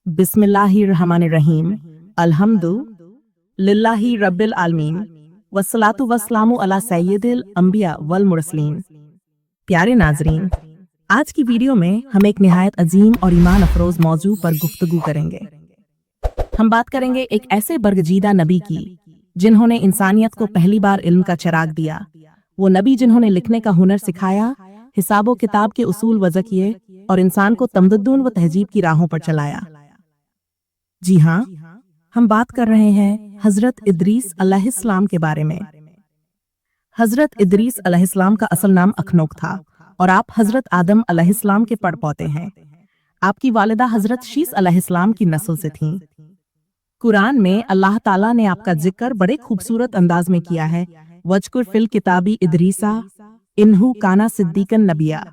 बिस्मिल्लाहिर्रहमानिर्रहीम अल्हम्दु लिल्लाहि रब्बिल आलमीन वस्सलातु वस्सलामु अला सय्यिदिल अंबिया वल मुरसलीन। प्यारे नाजरीन, आज की वीडियो में हम एक निहायत अजीम और ईमान अफरोज मौजू पर गुफ्तगू करेंगे। हम बात करेंगे एक ऐसे बरगजीदा नबी की जिन्होंने इंसानियत को पहली बार इल्म का चिराग दिया। वो नबी जिन्होंने लिखने का हुनर सिखाया, हिसाबो किताब के उसूल वज़ा किए और इंसान को तमद्दुन व तहजीब की राहों पर चलाया। जी हाँ, हम बात कर रहे हैं हजरत इदरीस अलैहिस्सलाम के बारे में। हजरत इदरीस अलैहिस्सलाम का असल नाम अखनोक था और आप हजरत आदम अलैहिस्सलाम के पड़पोते हैं। आपकी वालिदा हजरत शीस अलैहिस्सलाम की नस्ल से थीं। कुरान में अल्लाह ताला ने आपका जिक्र बड़े खूबसूरत अंदाज में किया है। वजकुर फिल किताबी इदरीसा इन्हू काना सिद्दीकन नबिया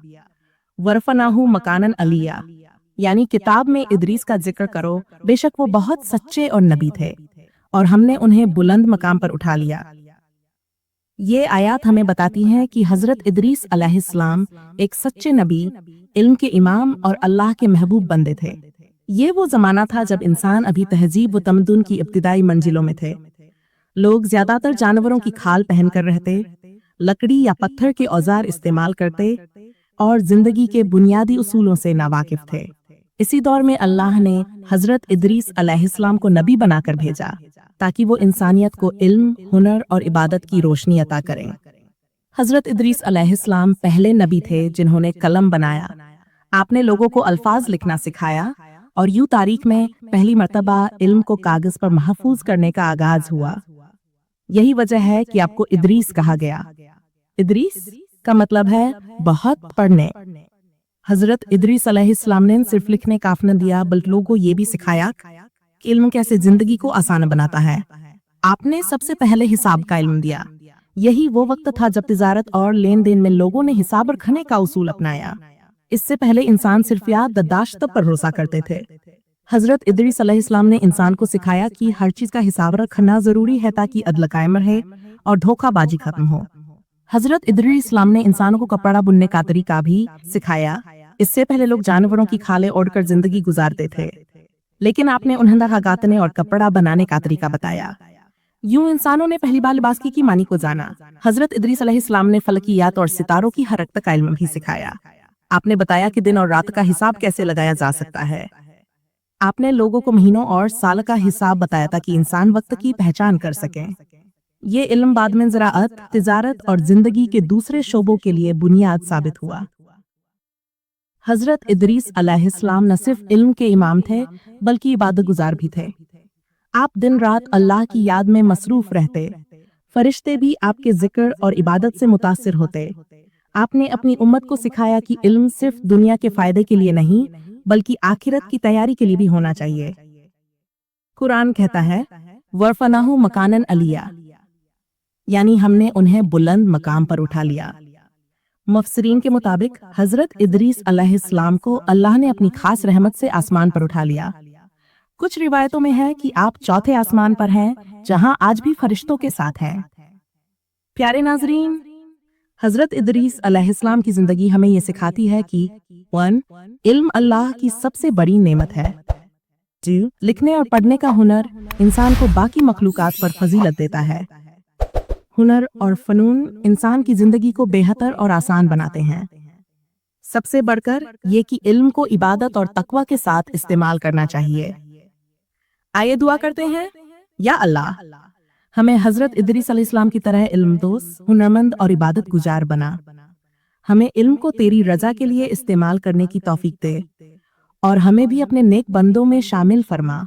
वरफनाहू मकानन अलिया, यानी किताब में इदरीस का जिक्र करो, बेशक वो बहुत सच्चे और नबी थे और हमने उन्हें बुलंद मकाम पर उठा लिया। ये आयत हमें बताती हैं कि हजरत इदरीस अलैहिस्सलाम एक सच्चे नबी, इल्म के इमाम और अल्लाह के महबूब बंदे थे। ये वो जमाना था जब इंसान अभी तहजीब व तमद्दुन की इब्तिदाई मंजिलों में थे। लोग ज्यादातर जानवरों की खाल पहनकर रहते, लकड़ी या पत्थर के औजार इस्तेमाल करते और जिंदगी के बुनियादी उसूलों से नावाकिफ थे। इसी दौर में अल्लाह ने हजरत इदरीस अलैहिस्सलाम को नबी बनाकर भेजा ताकि वो इंसानियत को इल्म, हुनर और इबादत की रोशनी अता करें। हजरत इदरीस अलैहिस्सलाम पहले नबी थे जिन्होंने कलम बनाया। आपने लोगों को अल्फाज लिखना सिखाया और यूं तारीख में पहली मर्तबा इल्म को कागज पर महफूज करने का आगाज हुआ। यही वजह है कि आपको इदरीस कहा गया। इदरीस का मतलब है बहुत पढ़ने। हजरत इदरीस अलैहिस्सलाम ने सिर्फ लिखने काफ न दिया, बल्कि लोगों को ये भी सिखाया कि इल्म कैसे जिंदगी को आसान बनाता है। आपने सबसे पहले हिसाब का इल्म दिया। यही वो वक्त था जब तिजारत और लेन देन में लोगों ने हिसाब रखने का उसूल अपनाया। इससे पहले इंसान सिर्फ याददाश्त पर भरोसा करते थे। हजरत इदरीस अलैहिस्सलाम ने इंसान को सिखाया कि हर चीज का हिसाब रखना जरूरी है ताकि अदल कायम रहे और धोखाबाजी खत्म हो। हजरत इदरीस इस्लाम ने इंसानों को कपड़ा बुनने का तरीका भी सिखाया। इससे पहले लोग जानवरों की खालें ओढ़कर जिंदगी गुजारते थे, लेकिन आपने उन्हें धागा काटने और कपड़ा बनाने का तरीका बताया। यूं इंसानों ने पहली बार लिबास की मानी को जाना। हजरत इदरीस अलैहिस्सलाम ने फलकियात और सितारों की हरकत का इल्म भी सिखाया। आपने बताया कि दिन और रात का हिसाब कैसे लगाया जा सकता है। आपने लोगों को महीनों और साल का हिसाब बताया ताकि इंसान वक्त की पहचान कर सकें। ये इल्म बाद में ज़राअत, तिजारत और जिंदगी के दूसरे शोबों के लिए बुनियाद साबित हुआ। हजरत इदरीस अलैहिस्सलाम न सिर्फ इल्म के इमाम थे बल्कि इबादत गुजार भी थे। आप दिन रात अल्लाह की याद में मसरूफ रहते। फरिश्ते भी आपके जिक्र और इबादत से मुतासिर होते। आपने अपनी उम्मत को सिखाया कि इल्म सिर्फ दुनिया के फायदे के लिए नहीं बल्कि आखिरत की तैयारी के लिए भी होना चाहिए। कुरान कहता है वरफनाहु मकानन अलिया, यानी हमने उन्हें बुलंद मकाम पर उठा लिया। मुफस्सिरीन के मुताबिक हजरत इदरीस अलैहिस्सलाम को अल्लाह ने अपनी खास रहमत से आसमान पर उठा लिया। कुछ रिवायतों में है कि आप चौथे आसमान पर हैं, जहां आज भी फरिश्तों के साथ हैं। प्यारे नाजरीन, हजरत इदरीस अलैहिस्सलाम की जिंदगी हमें ये सिखाती है कि 1. इल्म अल्लाह की सबसे बड़ी नेमत है। 2. लिखने और पढ़ने का हुनर इंसान को बाकी मखलूकात पर फजीलत देता है। हुनर और फनून इंसान की जिंदगी को बेहतर और आसान बनाते हैं। सबसे बढ़कर ये कि इल्म को इबादत और तकवा के साथ इस्तेमाल करना चाहिए। आइए दुआ करते हैं, या अल्लाह हमें हजरत इदरीस अलैहिस्सलाम की तरह इल्मदोस, हुनरमंद और इबादत गुजार बना। हमें इल्म को तेरी रजा के लिए इस्तेमाल करने की तौफीक दे और हमें भी अपने नेक बंदों में शामिल फरमा।